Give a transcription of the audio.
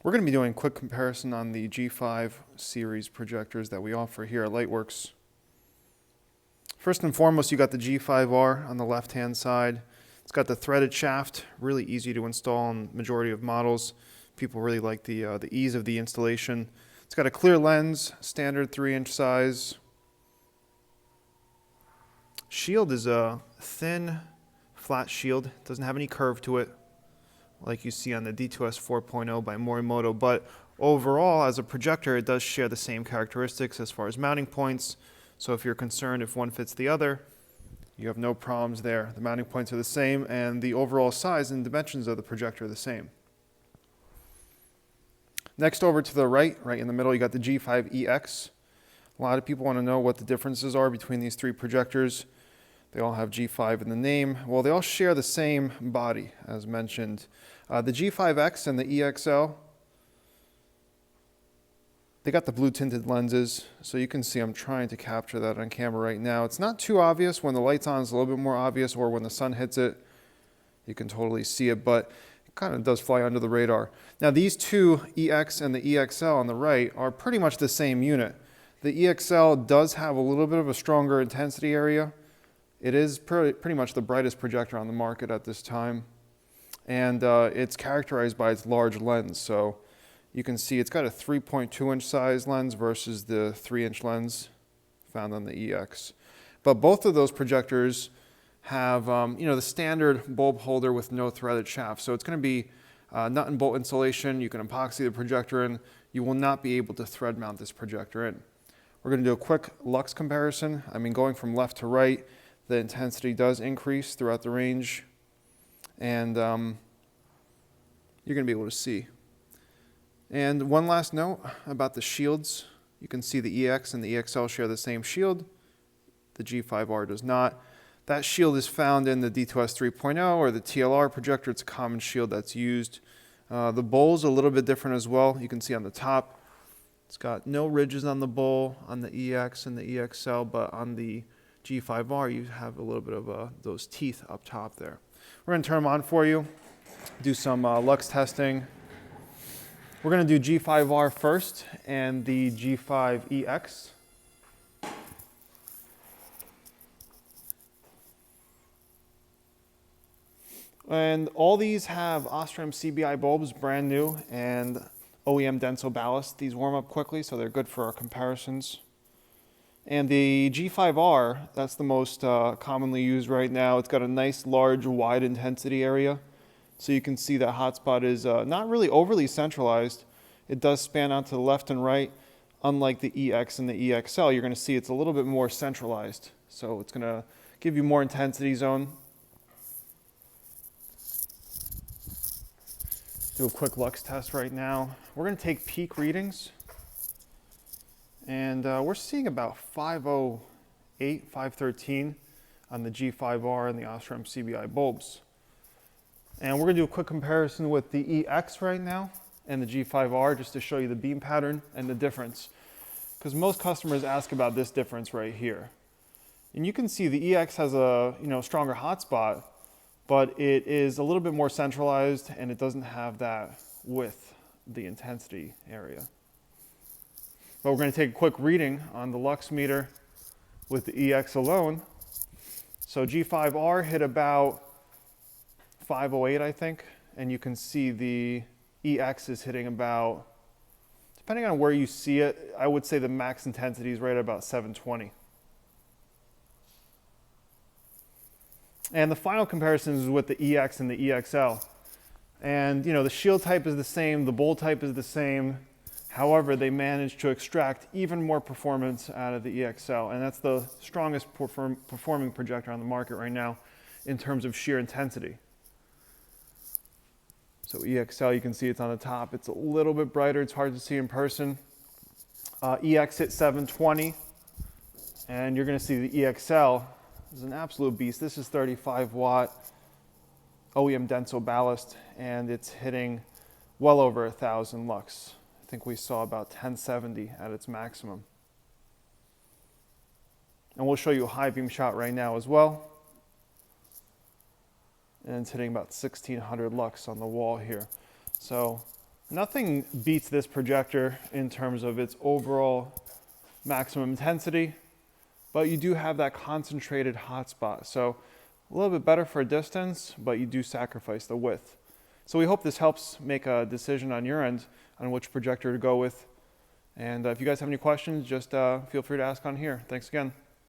We're going to be doing a quick comparison on the G5 series projectors that we offer here at Lightwerkz. First and foremost, you got the G5-R on the left-hand side. It's got the threaded shaft, really easy to install on majority of models. People really like the ease of the installation. It's got a clear lens, standard 3-inch size. Shield is a thin, flat shield. It doesn't have any curve to it, like you see on the D2S 4.0 by Morimoto, but overall, as a projector, it does share the same characteristics as far as mounting points. So if you're concerned if one fits the other, you have no problems there. The mounting points are the same, and the overall size and dimensions of the projector are the same. Next, over to the right in the middle, you got the G5-EX. A lot of people want to know what the differences are between these three projectors. They all have G5 in the name. Well, they all share the same body, as mentioned. The G5-EX and the EXL, they got the blue tinted lenses, so you can see I'm trying to capture that on camera right now. It's not too obvious. When the light's on, it's a little bit more obvious, or when the sun hits it, you can totally see it, but it kind of does fly under the radar. Now, these two, EX and the EXL on the right, are pretty much the same unit. The EXL does have a little bit of a stronger intensity area. It is pretty much the brightest projector on the market at this time, and it's characterized by its large lens. So you can see it's got a 3.2-inch size lens versus the 3-inch lens found on the EX. But both of those projectors have the standard bulb holder with no threaded shaft. So it's going to be nut and bolt installation. You can epoxy the projector in. You will not be able to thread mount this projector in. We're going to do a quick Lux comparison. I mean, going from left to right, the intensity does increase throughout the range, and you're going to be able to see. And one last note about the shields. You can see the EX and the EXL share the same shield. The G5-R does not. That shield is found in the D2S 3.0 or the TLR projector. It's a common shield that's used. The bowl's a little bit different as well. You can see on the top, it's got no ridges on the bowl on the EX and the EXL, but on the G5-R, you have a little bit of those teeth up top there. We're going to turn them on for you, do some Lux testing. We're going to do G5-R first and the G5-EX. And all these have Osram CBI bulbs, brand new, and OEM Denso ballast. These warm up quickly, so they're good for our comparisons. And the G5-R, that's the most commonly used right now. It's got a nice, large, wide intensity area. So you can see that hotspot is not really overly centralized. It does span out to the left and right. Unlike the EX and the EXL, you're going to see it's a little bit more centralized. So it's going to give you more intensity zone. Do a quick Lux test right now. We're going to take peak readings. And we're seeing about 508, 513 on the G5-R and the Osram CBI bulbs. And we're going to do a quick comparison with the EX right now and the G5-R just to show you the beam pattern and the difference. Because most customers ask about this difference right here. And you can see the EX has a stronger hotspot, but it is a little bit more centralized and it doesn't have that with the intensity area. But we're going to take a quick reading on the Lux meter with the EX alone. So G5-R hit about 508, I think, and you can see the EX is hitting about, depending on where you see it, I would say the max intensity is right at about 720. And the final comparison is with the EX and the EXL. And the shield type is the same, the bowl type is the same. However, they managed to extract even more performance out of the EXL, and that's the strongest performing projector on the market right now in terms of sheer intensity. So EXL, you can see it's on the top. It's a little bit brighter. It's hard to see in person. EX hit 720, and you're going to see the EXL is an absolute beast. This is 35 watt OEM Denso ballast, and it's hitting well over 1,000 lux. I think we saw about 1070 at its maximum. And we'll show you a high beam shot right now as well. And it's hitting about 1600 lux on the wall here. So Nothing beats this projector in terms of its overall maximum intensity, but you do have that concentrated hotspot. So a little bit better for distance, but you do sacrifice the width. So we hope this helps make a decision on your end on which projector to go with. And if you guys have any questions, just feel free to ask on here. Thanks again.